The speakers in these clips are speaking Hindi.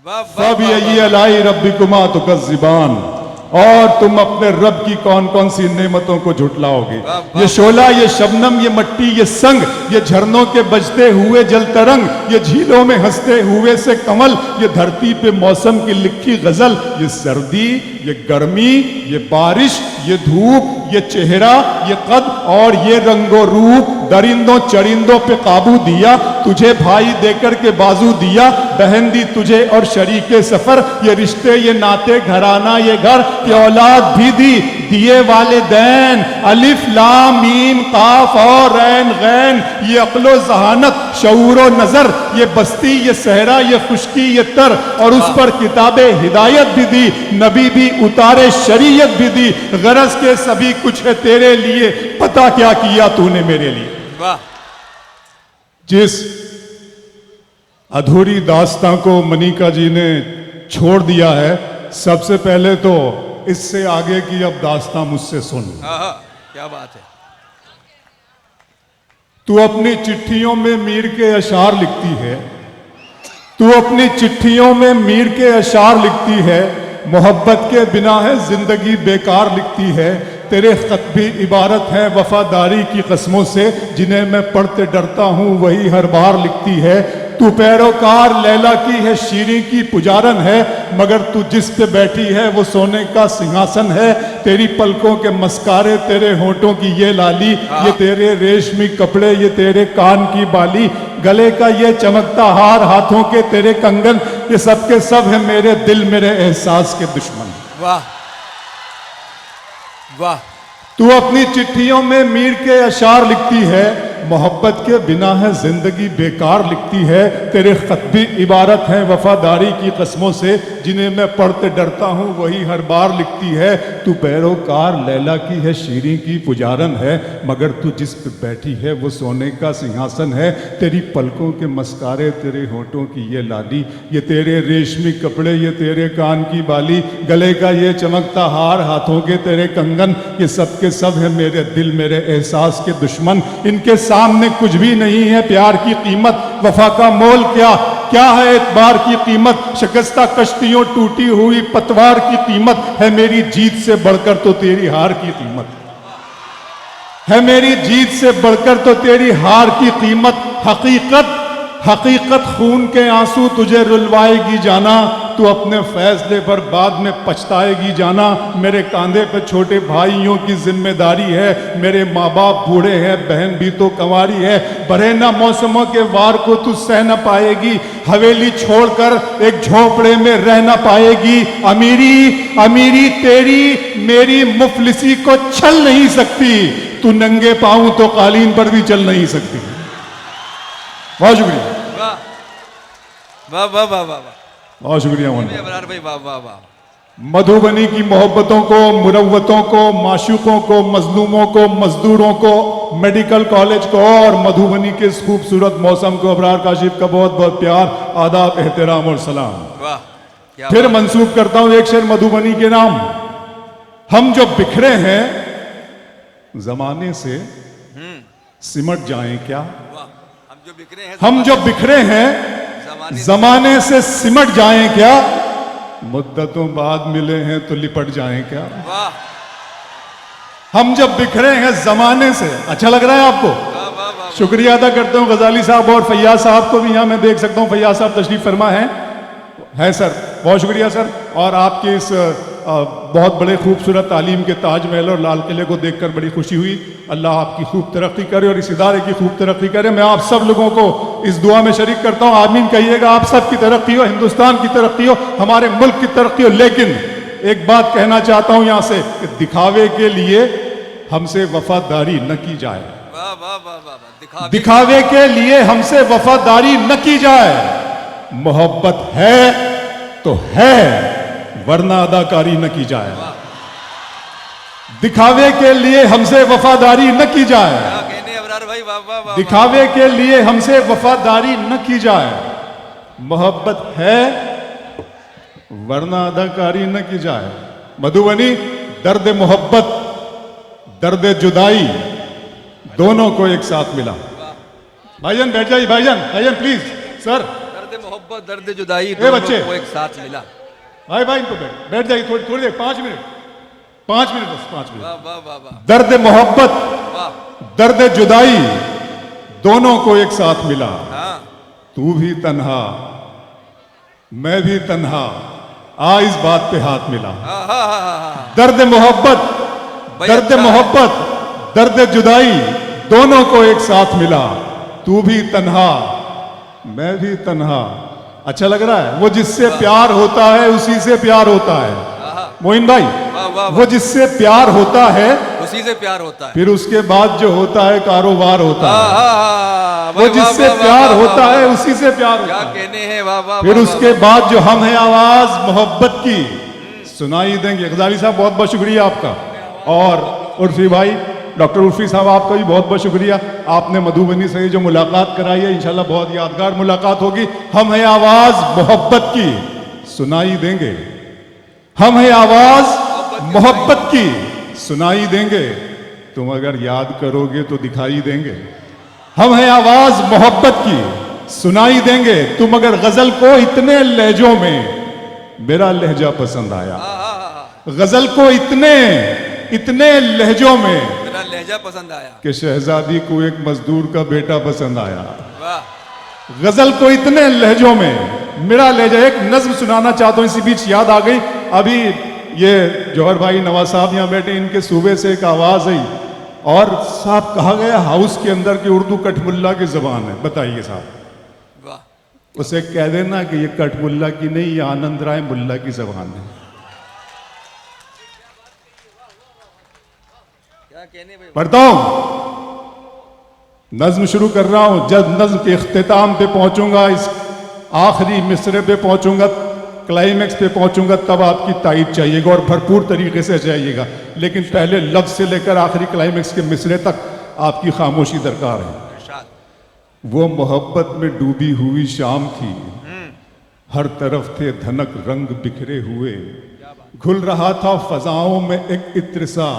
फबिअय्यि अलाई रब्बिकुमा तुकज़्ज़िबान, और तुम अपने रब की कौन कौन सी नेमतों को झुटलाओगे। ये शोला, ये शबनम, ये मट्टी, ये संग, ये झरनों के बजते हुए जल तरंग, ये झीलों में हंसते हुए से कमल, ये धरती पे मौसम की लिखी गजल, ये सर्दी, ये गर्मी, ये बारिश, ये धूप, ये चेहरा, ये कद और ये रंगो रूप, दरिंदों चरिंदों पे काबू दिया, तुझे भाई देकर के बाजू दिया, बहन दी तुझे और शरीके सफर, ये रिश्ते, ये नाते, घराना, ये घर, ये औलाद भी दी, दिए वाले दैन, अलिफ लाम मीम काफ और रैन गैन, ये अक्लो जहानत, शऊरो नजर, ये बस्ती, ये सहरा, ये खुश्की, ये तर, और उस पर किताबे हिदायत भी दी, नबी भी उतारे, शरीयत भी दी, गरज के सभी कुछ है तेरे लिए, पता क्या किया तूने मेरे लिए। वाह। जिस अधूरी दास्तां को मनिका जी ने छोड़ दिया है, सबसे पहले तो इससे आगे की अब दास्तां मुझसे सुन। क्या बात है। तू अपनी चिट्ठियों में मीर के अशार लिखती है, तू अपनी चिट्ठियों में मीर के अशार लिखती है, मोहब्बत के बिना है जिंदगी बेकार लिखती है, तेरे खत भी इबारत है वफादारी की कस्मों से, जिन्हें मैं पढ़ते डरता हूँ वही हर बार लिखती है, तू पैरोकार लैला की है शीरी की पुजारन है, मगर तू जिस पे बैठी है वो सोने का सिंहासन है, तेरी पलकों के मस्कारे, तेरे होठों की ये लाली, ये तेरे रेशमी कपड़े, ये तेरे कान की बाली, गले का ये चमकता हार, हाथों के तेरे कंगन, ये सब के सब है मेरे दिल मेरे एहसास के दुश्मन। वाह वाह। तू अपनी चिट्ठियों में मीर के अशार लिखती है, मोहब्बत के बिना है जिंदगी बेकार लिखती है, तेरे खत भी इबारत हैं वफादारी की कस्मों से, जिन्हें मैं पढ़ते डरता हूँ वही हर बार लिखती है, तू पैरोकार लैला की है शीरी की पुजारन है, मगर तू जिस पे बैठी है वो सोने का सिंहासन है, तेरी पलकों के मस्कारे, तेरे होठों की ये लाली, ये तेरे रेशमी कपड़े, ये तेरे कान की बाली, गले का ये चमकता हार, हाथों के तेरे कंगन, ये सब के सब है मेरे दिल मेरे एहसास के दुश्मन, इनके सामने कुछ भी नहीं है प्यार की कीमत, वफा का मोल क्या, क्या है एतबार की कीमत, शिकस्ता कश्तियों टूटी हुई पतवार की कीमत, है मेरी जीत से बढ़कर तो तेरी हार की कीमत, है मेरी जीत से बढ़कर तो तेरी हार की कीमत, हकीकत हकीकत खून के आंसू तुझे रुलवाएगी जाना, तू अपने फैसले पर बाद में पछताएगी जाना, मेरे कांधे पे छोटे भाइयों की जिम्मेदारी है, मेरे माँ बाप बूढ़े हैं, बहन भी तो कंवारी है, बरहे ना मौसमों के वार को तू सह न पाएगी, हवेली छोड़कर एक झोपड़े में रह न पाएगी, अमीरी अमीरी तेरी मेरी मुफलिसी को छल नहीं सकती, तू नंगे पाँव तो कालीन पर भी चल नहीं सकती। बहुत शुक्रिया। वाह वाह वाह वाह। बहुत शुक्रिया अबरार भाई। वाह वाह वाह। मधुबनी की मोहब्बतों को, मुरव्वतों को, माशूकों को, मजलूमों को, मजदूरों को, मेडिकल कॉलेज को और मधुबनी के इस खूबसूरत मौसम को अबरार काशिफ का बहुत बहुत प्यार, आदाब, एहतराम और सलाम। वाह। फिर मंसूब करता हूं एक शेर मधुबनी के नाम। हम जो बिखरे हैं जमाने से सिमट जाएं क्या, हम जो बिखरे हैं जमाने से सिमट जाएं क्या, मुद्दतों बाद मिले हैं तो लिपट जाएं क्या। हम जब बिखरे हैं जमाने से, अच्छा लग रहा है आपको? शुक्रिया अदा करता हूं गजाली साहब और फैयाज साहब को भी यहां मैं देख सकता हूं, फैयाज साहब तशरीफ फरमा है सर, बहुत शुक्रिया सर। और आपके इस बहुत बड़े खूबसूरत तालीम के ताजमहल और लाल किले को देखकर बड़ी खुशी हुई। अल्लाह आपकी खूब तरक्की करे और इस इदारे की खूब तरक्की करे। मैं आप सब लोगों को इस दुआ में शरीक करता हूँ, आमीन कहिएगा। आप सब की तरक्की हो, हिंदुस्तान की तरक्की हो, हमारे मुल्क की तरक्की हो। लेकिन एक बात कहना चाहता हूँ यहाँ से कि दिखावे के लिए हमसे वफादारी न की जाए, दिखावे के लिए हमसे वफादारी न की जाए। मोहब्बत है तो है, वरना अदाकारी न की जाए। दिखावे के लिए हमसे वफादारी न की जाए, दिखावे के लिए हमसे वफादारी न की जाए। मोहब्बत है वरना अदाकारी न की जाए। मधुबनी दर्द मोहब्बत दर्द जुदाई दोनों को एक साथ मिला। भाईजान बैठ जाइए, भाईजान प्लीज सर। मोहब्बत दर्द जुदाई ए दोनों बच्चे। को एक साथ मिला। भाई भाई इनको बैठ जाइए थोड़ी थोड़ी देर, 5 मिनट, 5 मिनट बस, 5 मिनट। वाह वाह वाह वाह दर्द मोहब्बत वाह। दर्द जुदाई दोनों को एक साथ मिला। हाँ तू भी तन्हा मैं भी तन्हा, आ इस बात पे हाथ मिला। हाँ हाँ हाँ हाँ। दर्द मोहब्बत भाई दर्द अच्छा है। मोहब्बत दर्द जुदाई दोनों को एक साथ मिला। तू भी तन्हा मैं भी तन्हा। अच्छा लग रहा है? वो जिससे प्यार होता है उसी से प्यार होता है। मोइन भाई, वाह वाह वो जिससे प्यार होता है उसी से प्यार होता है। फिर उसके बाद जो होता है कारोबार होता हाँ है। हाँ हाँ। वो भाई, वाह, जिससे वाह, प्यार वाह, होता वाह, है वाह। उसी से प्यार होता क्या है। कहने हैं, वाह वाह। फिर वाह, उसके वाह, बाद जो हम है आवाज मोहब्बत की सुनाई देंगे। गजाली साहब बहुत बहुत शुक्रिया आपका। और उर्फी भाई, डॉक्टर उर्फी साहब आपका भी बहुत बहुत शुक्रिया। आपने मधुबनी से जो मुलाकात कराई है, इंशाल्लाह बहुत यादगार मुलाकात होगी। हम है आवाज मोहब्बत की सुनाई देंगे। हम है आवाज मोहब्बत की सुनाई देंगे। तुम अगर याद करोगे तो दिखाई देंगे। हम है आवाज मोहब्बत की सुनाई देंगे। तुम अगर गजल को इतने लहजों में, मेरा लहजा पसंद आया। गजल को इतने लहजों में मेरा लहजा पसंद आया। कि शहजादी को एक मजदूर का बेटा पसंद आया। वाह गजल को इतने लहजों में मेरा लहजा। एक नज्म सुनाना चाहता हूं, इसी बीच याद आ गई। अभी ये जौहर भाई नवाज साहब यहाँ बैठे, इनके सूबे से एक आवाज आई और साहब कहा गया हाउस के अंदर की उर्दू कठमुल्ला की जबान है। बताइए साहब, वाह। उसे कह देना कि ये कठमुल्ला की नहीं, ये आनंद राय मुल्ला की जबान है। क्या कहने भाई। पढ़ता हूं, नज्म शुरू कर रहा हूं। जब नज्म के इख्तिताम पे पहुंचूंगा, इस आखिरी मिसरे पे पहुंचूंगा, क्लाइमेक्स पे पहुंचूंगा, तब आपकी तारीफ चाहिएगा और भरपूर तरीके से चाहिएगा। लेकिन पहले लफ्ज से लेकर आखिरी क्लाइमेक्स के मिसरे तक आपकी खामोशी दरकार है। इरशाद। वो मोहब्बत में डूबी हुई शाम थी, हर तरफ थे धनक रंग बिखरे हुए। घुल रहा था फजाओं में एक इत्र सा,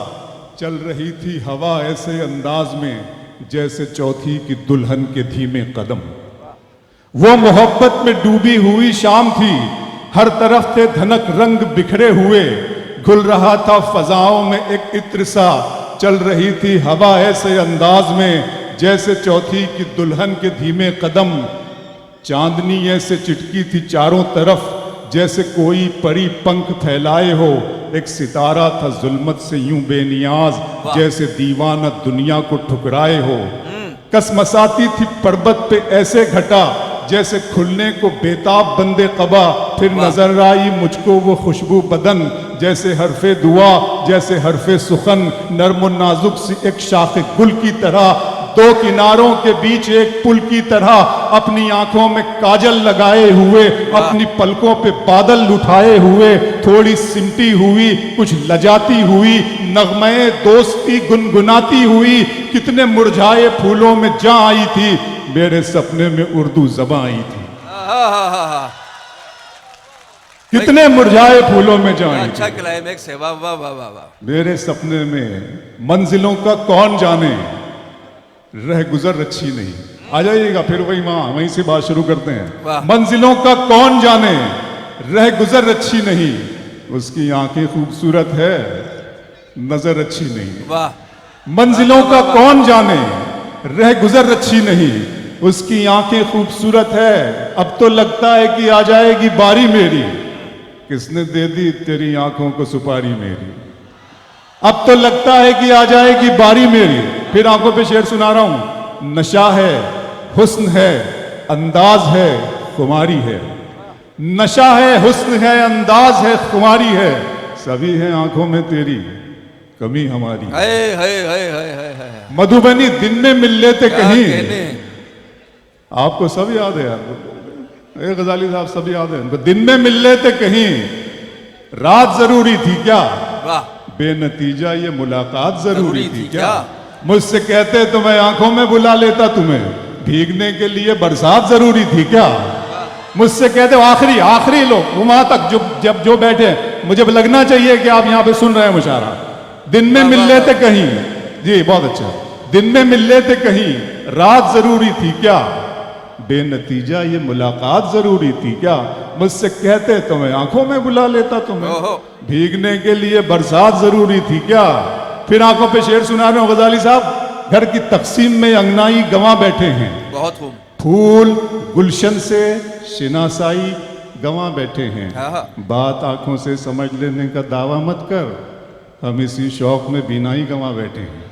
चल रही थी हवा ऐसे अंदाज में जैसे चौथी की दुल्हन के धीमे कदम। वो मोहब्बत में डूबी हुई शाम थी, हर तरफ थे धनक रंग बिखरे हुए। घुल रहा था फजाओं में एक इत्र सा, चल रही थी हवा ऐसे अंदाज में जैसे चौथी की दुल्हन के धीमे कदम। चांदनी ऐसे चिटकी थी चारों तरफ जैसे कोई परी पंख फैलाए हो। एक सितारा था जुल्मत से यूं बेनियाज जैसे दीवाना दुनिया को ठुकराए हो। कसमसाती थी पर्वत पे ऐसे घटा जैसे खुलने को बेताब बंदे कबा। फिर नजर आई मुझको वो खुशबू बदन जैसे हरफे दुआ, जैसे हरफे सुखन। नर्म नाजुक सी एक शाख गुल की तरह, दो किनारों के बीच एक पुल की तरह। अपनी आंखों में काजल लगाए हुए, अपनी पलकों पे बादल उठाए हुए। थोड़ी सिमटी हुई, कुछ लजाती हुई, नगमे दोस्ती गुनगुनाती हुई। कितने मुरझाए फूलों में जा आई थी, मेरे सपने में उर्दू ज़बां आई थी। कितने मुरझाए फूलों में जा आई थी। अच्छा क्लाइमेक्स है। वाह वाह वाह वाह वाह। मेरे सपने में मंजिलों का कौन जाने, रह गुजर अच्छी नहीं। आ जाइएगा फिर वहीं से बात शुरू करते हैं। मंजिलों का कौन जाने, रह गुजर अच्छी नहीं। उसकी आंखें खूबसूरत है, नजर अच्छी नहीं। वाह। मंजिलों का कौन जाने, रह गुजर अच्छी नहीं। उसकी आंखें खूबसूरत है, अब तो लगता है कि आ जाएगी बारी मेरी। किसने दे दी तेरी आंखों को सुपारी मेरी। अब तो लगता है कि आ जाएगी बारी मेरी। फिर आंखों पे शेर सुना रहा हूं। नशा है, हुस्न है, अंदाज है, खुमारी है। नशा है, हुस्न है, अंदाज है, खुमारी है। सभी है आंखों में तेरी, कमी हमारी। मधुबनी दिन में मिल लेते कहीं। आपको सब याद है यार, गजाली साहब सब याद है। दिन में मिल लेते कहीं, रात जरूरी थी क्या। वाह। बेनतीजा ये मुलाकात जरूरी थी क्या। मुझसे कहते तो मैं आंखों में बुला लेता तुम्हें, भीगने के लिए बरसात जरूरी थी क्या। मुझसे कहते आखिरी लोग वहां तक जब जो बैठे, मुझे लगना चाहिए कि आप यहां पे सुन रहे हैं मुशारा। दिन में मिल लेते कहीं, जी बहुत अच्छा। दिन में मिल लेते कहीं, रात जरूरी थी क्या। बेनतीजा ये मुलाकात जरूरी थी क्या? मुझसे कहते तो मैं आंखों में बुला लेता तुम्हें। ओहो। भीगने के लिए बरसात जरूरी थी क्या? फिर आंखों पे शेर सुना रहे हो गजाली साहब। घर की तकसीम में अंगनाई गंवा बैठे हैं, बहुत खूब। फूल गुलशन से शिनासाई गंवा बैठे हैं। आहा। बात आंखों से समझ लेने का दावा मत कर, हम इसी शौक में बीनाई गंवा बैठे हैं।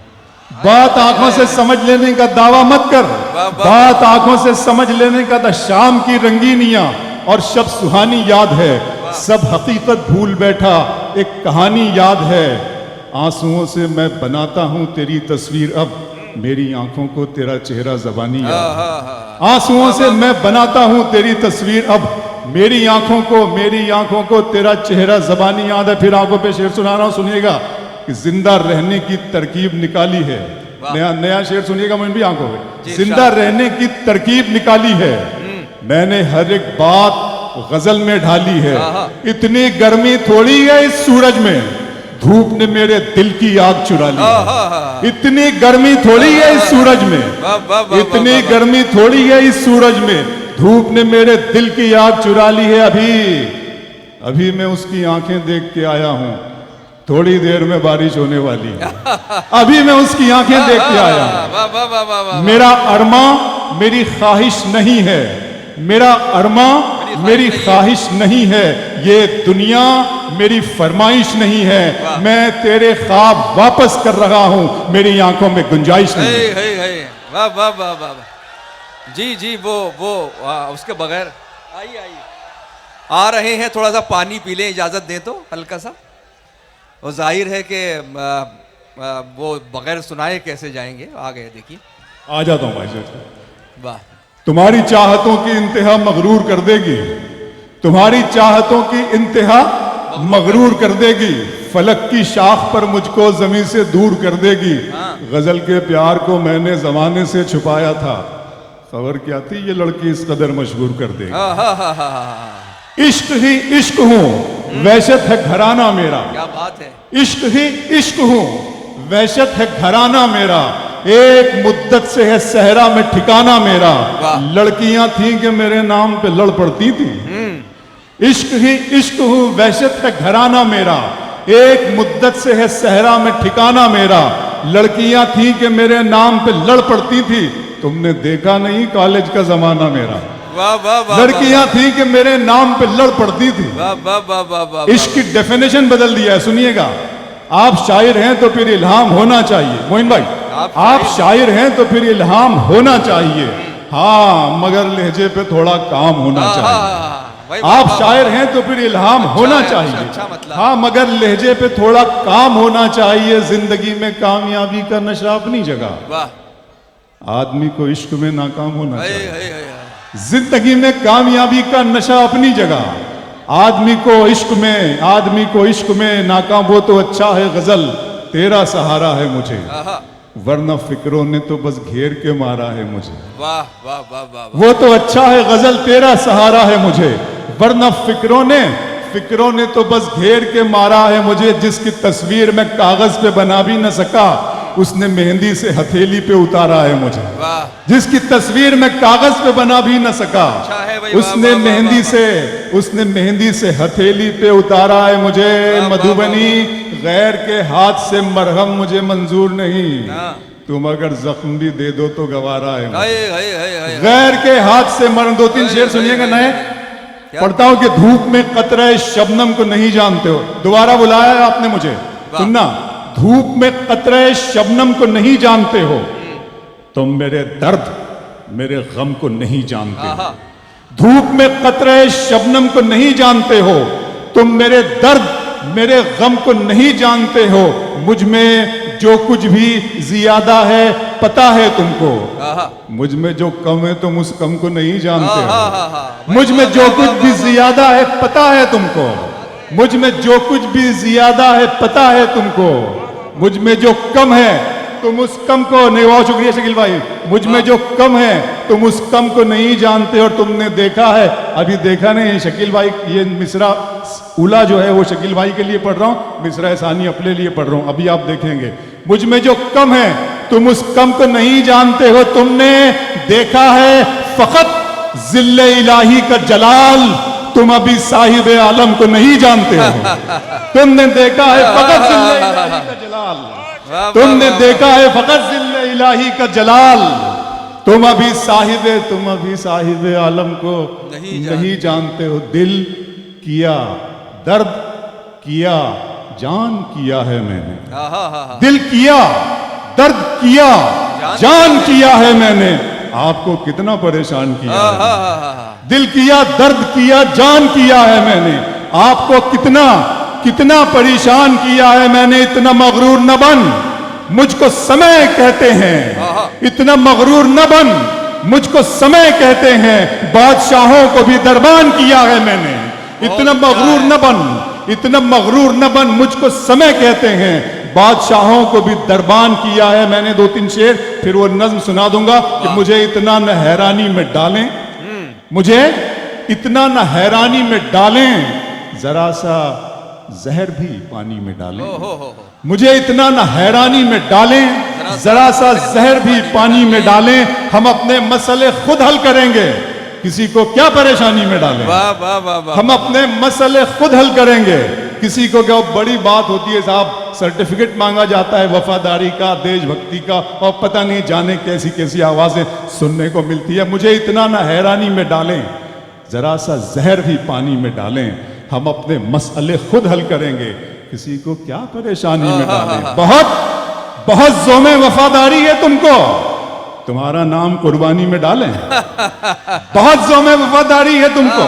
बात आंखों से समझ लेने का दावा मत कर, वाह, वाह। बात आंखों से समझ लेने का शाम की रंगीनियां और शब सुहानी याद है। सब हकीकत भूल बैठा, एक कहानी याद है। आंसुओं से मैं बनाता हूं तेरी तस्वीर, अब मेरी आंखों को तेरा चेहरा ज़बानी याद है। आंसुओं से मैं बनाता हूं तेरी तस्वीर, अब मेरी आंखों को तेरा चेहरा ज़बानी याद है। फिर आंखों पे शेर सुना रहा हूं, सुनिएगा कि जिंदा रहने की तरकीब निकाली है। नया शेर सुनिएगा मोइन भी आंखों पे। जिंदा रहने की तरकीब निकाली है, मैंने हर एक बात गजल में ढाली है। इतनी गर्मी थोड़ी है इस सूरज में, धूप ने मेरे दिल की आग चुरा ली है। इतनी गर्मी थोड़ी है इस सूरज में, इतनी गर्मी थोड़ी है इस सूरज में, धूप ने मेरे दिल की आग चुरा ली है। अभी मैं उसकी आंखें देख के आया हूं, थोड़ी देर में बारिश होने वाली है। अभी मैं उसकी आंखें देख के आया हूं। मेरा अरमा मेरी ख्वाहिश नहीं है, मेरा अरमा मेरी ख्वाहिश नहीं है, ये दुनिया मेरी फरमाइश नहीं है। मैं तेरे ख्वाब वापस कर रहा हूं, मेरी आंखों में गुंजाइश नहीं है। वाह वाह वाह वाह। जी वो उसके बगैर आइए आ रहे हैं, थोड़ा सा पानी पी लें, इजाजत दें तो हल्का सा। वो जाहिर है कि वो बगैर सुनाए कैसे जाएंगे। आ गए, देखिए आ जाता हूं भाई साहब। वाह। तुम्हारी चाहतों की इंतहा मगरूर कर देगी, तुम्हारी चाहतों की इंतहा मगरूर कर देगी, फलक की शाख पर मुझको जमीन से दूर कर देगी। गजल के प्यार को मैंने जमाने से छुपाया था, खबर क्या थी ये लड़की इस कदर मशहूर कर देगी। इश्क ही इश्क हूं, वहशत है घराना मेरा। क्या बात है। इश्क ही इश्क हूं, वहशत है घराना मेरा, एक मुद्दत से है सहरा में ठिकाना मेरा। लड़कियां थीं कि मेरे नाम पे लड़ पड़ती थी। इश्क ही इश्क हूं, वहशत है घराना मेरा, एक मुद्दत से है सहरा में ठिकाना मेरा। लड़कियां थीं कि मेरे नाम पे लड़ पड़ती थी, तुमने देखा नहीं कॉलेज का जमाना मेरा। वाह वाह वाह। लड़कियां थीं कि मेरे नाम पे लड़ पड़ती थी। वाह वाह वाह वाह वाह। इश्क की डेफिनेशन बदल दिया है, सुनिएगा। आप शायर हैं तो फिर इल्हाम होना चाहिए। मोइन भाई, आप शायर हैं तो फिर इल्हाम होना चाहिए, हाँ मगर लहजे पे थोड़ा काम होना चाहिए। आप शायर हैं तो फिर इल्हाम होना चाहिए, हाँ मगर लहजे पे थोड़ा काम होना चाहिए। जिंदगी में कामयाबी का नशा अपनी जगह, वाह। आदमी को इश्क में नाकाम होना चाहिए। जिंदगी में कामयाबी का नशा अपनी जगह, आदमी को इश्क में नाकाम हो तो अच्छा है गजल तेरा सहारा है मुझे, वरना फिक्रों ने तो बस घेर के मारा है मुझे। वाह वाह वाह वाह। वो तो अच्छा है गजल तेरा सहारा है मुझे, वरना फिक्रों ने तो बस घेर के मारा है मुझे। जिसकी तस्वीर मैं कागज पे बना भी न सका, उसने मेहंदी से हथेली पे उतारा है मुझे। वाह। जिसकी तस्वीर मैं कागज पे बना भी न सका, अच्छा है भाई, उसने वाह, वाह, मेहंदी से हथेली पे उतारा है मुझे। मधुबनी गैर के हाथ से मरहम मुझे मंजूर नहीं, तुम अगर जख्म भी दे दो तो गवारा है मुझे। गैर के हाथ से मरहम। 2-3 शेर सुनिएगा नए पढ़ता हूं कि धूप में कतरे शबनम को नहीं जानते हो। दोबारा बुलाया है आपने मुझे, सुनना। धूप में कतरे शबनम को नहीं जानते हो, तुम मेरे दर्द मेरे गम को नहीं जानते हो। धूप में कतरे शबनम को नहीं जानते हो, तुम मेरे दर्द मेरे गम को नहीं जानते हो। मुझ में जो कुछ भी ज्यादा है पता है तुमको, मुझ में जो कम है तुम उस कम को नहीं जानते हो। मुझ में जो कुछ भी ज्यादा है पता है तुमको, मुझ में जो कुछ भी ज्यादा है पता है तुमको। मुझ में जो कम है तुम उस कम को नहीं। बहुत शुक्रिया शकील भाई। मुझ में जो कम है तुम उस कम को नहीं जानते और तुमने देखा है, अभी देखा नहीं। शकील भाई ये मिसरा उला जो है वो शकील भाई के लिए पढ़ रहा हूँ, मिसरा सानी अपने लिए पढ़ रहा हूँ, अभी आप देखेंगे। मुझ में जो कम है तुम उस कम को नहीं जानते हो, तुमने देखा है फकत जिल्ले इलाही का जलाल, तुम अभी साहिब आलम को नहीं जानते हो। तुमने देखा है फकत जिल्ले इलाही का जलाल, तुमने देखा है फकत जिल्ले इलाही का जलाल, तुम अभी साहिब आलम को नहीं जानते हो। दिल किया दर्द किया जान किया है मैंने, दिल किया दर्द किया जान किया है मैंने, आपको कितना परेशान किया है। दिल किया दर्द किया जान किया है मैंने, आपको कितना परेशान किया है मैंने। इतना मगरूर न बन, मुझको समय कहते हैं, इतना मगरूर न बन, मुझको समय कहते हैं। बादशाहों को भी दरबान किया है मैंने, इतना मगरूर न बन, इतना मगरूर न बन, मुझको समय कहते हैं। बादशाहों को भी दरबान किया है मैंने। 2-3 शेर फिर वो नज्म सुना दूंगा कि मुझे इतना न हैरानी में डालें, मुझे इतना न हैरानी में डालें, जरा सा जहर भी पानी में डालें। मुझे इतना न हैरानी में डालें, जरा सा जहर भी पानी में डालें। हम अपने मसले खुद हल करेंगे, किसी को क्या परेशानी में डालें। वाह वाह वाह वाह। हम अपने मसले खुद हल करेंगे, किसी को क्या बड़ी बात होती है साहब, सर्टिफिकेट मांगा जाता है वफादारी का, देशभक्ति का, और पता नहीं जाने कैसी कैसी आवाजें सुनने को मिलती है। मुझे इतना ना हैरानी में डालें, जरा सा जहर भी पानी में डालें। हम अपने मसले खुद हल करेंगे, किसी को क्या परेशानी में डालें। बहुत ज़ोमे वफादारी है तुमको, तुम्हारा नाम कुर्बानी में डालें। बहुत ज़ोमे वफादारी है तुमको,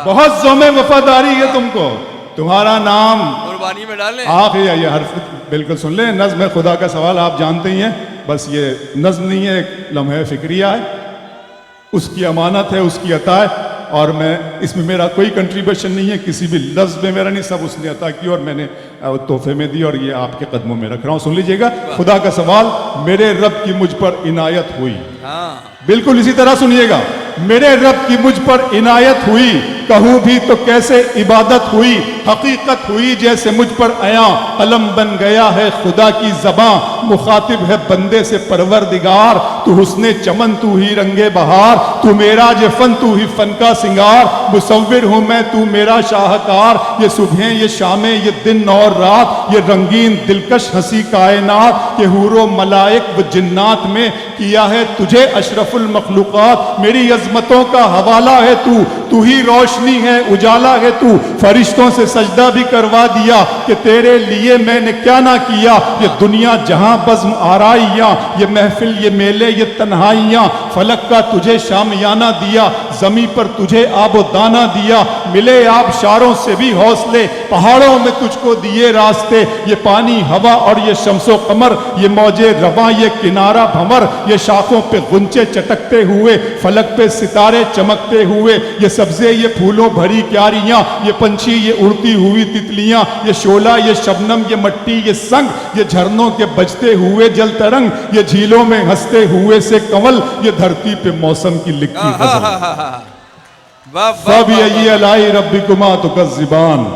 बहुत ज़ोमे वफादारी है तुमको, तुम्हारा नाम कुर्बानी में डालें। आखिर ये हर्फ बिल्कुल सुन ले। नज्म है खुदा का सवाल, आप जानते ही हैं, बस ये नज्म नहीं है, एक लम्हे फिक्रिया है, उसकी अमानत है, उसकी अता है, और मैं इसमें मेरा कोई कंट्रीब्यूशन नहीं है, किसी भी लफ्ज़ में मेरा नहीं, सब उसने अता की और मैंने तोहफे में दी और ये आपके कदमों में रख रहा हूँ। सुन लीजिएगा खुदा का सवाल। मेरे रब की मुझ पर इनायत हुई, बिल्कुल इसी तरह सुनिएगा। मेरे रब की मुझ पर इनायत हुई, कहूँ भी तो कैसे इबादत हुई। हकीकत हुई जैसे मुझ पर आया, अलम बन गया है खुदा की ज़बां। मुखातिब है बंदे से परवरदिगार, तू हुस्ने चमन तू ही रंगे बहार, तू मेरा जे फन तू ही फन का सिंगार। मुसव्विर हूँ मैं तू मेरा शाहकार, ये सुबह ये शामें ये दिन और रात, ये रंगीन दिलकश हंसी कायनात। ये हूरो मलाइक व जिन्नात में किया है तुझे अशरफुल मखलूकात। मेरी अजमतों का हवाला है तू ही रोशनी है उजाला है तू। फरिश्तों से सजदा भी करवा दिया कि तेरे लिए मैंने क्या ना किया। ये दुनिया जहां बज़्म आराइयां, ये महफिल ये मेले ये तन्हाइयां। फलक का तुझे शामियाना दिया, जमी पर तुझे आबो दाना दिया। मिले आबशारों से भी हौसले, पहाड़ों में तुझको दिए रास्ते। ये पानी हवा और ये शम्सो कमर, ये मौजे रवां ये किनारा भंवर। ये शाखों पे गुंचे चटकते हुए, फलक पे सितारे चमकते हुए। ये सब्जे ये फूलों भरी क्यारियां, ये पंछी ये उड़ती हुई तितलियां। ये शोला ये शबनम ये मट्टी ये संग, ये झरनों के बजते हुए जल तरंग। ये झीलों में हंसते हुए से कंवल, ये धरती पे मौसम की लिखती गजल। फबिअय्यि आलाइ रब्बिकुमा तुकज़्ज़िबान,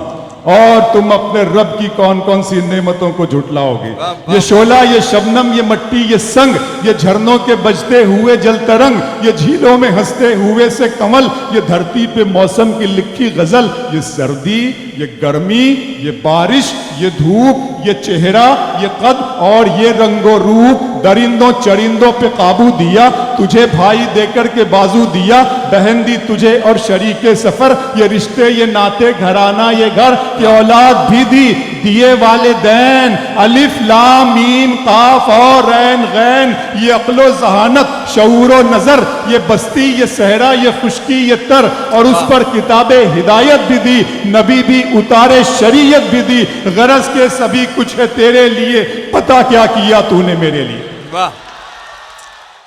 और तुम अपने रब की कौन कौन सी नेमतों को झुटलाओगे। ये शोला ये शबनम ये मट्टी ये संग, ये झरनों के बजते हुए जल तरंग। ये झीलों में हंसते हुए से कमल, ये धरती पे मौसम की लिखी गजल। ये सर्दी ये गर्मी ये बारिश ये धूप ये चेहरा ये कद और ये रंगो रूप। दरिंदों चरिंदों पे काबू दिया, तुझे भाई देकर के बाजू दिया। बहन दी तुझे और शरीके सफर, ये रिश्ते ये नाते घराना ये घर। ये औलाद भी दी दिए वाले दैन, अलिफ लाम मीम काफ और रैन गैन। ये अक्लो जहानत शऊरो नजर, ये बस्ती ये सहरा ये खुशकी ये तर। और उस पर किताबे हिदायत भी दी, नबी भी उतारे शरीयत भी दी। गरज के सभी कुछ है तेरे लिए, पता क्या किया तूने मेरे लिए। वाह,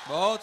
बहुत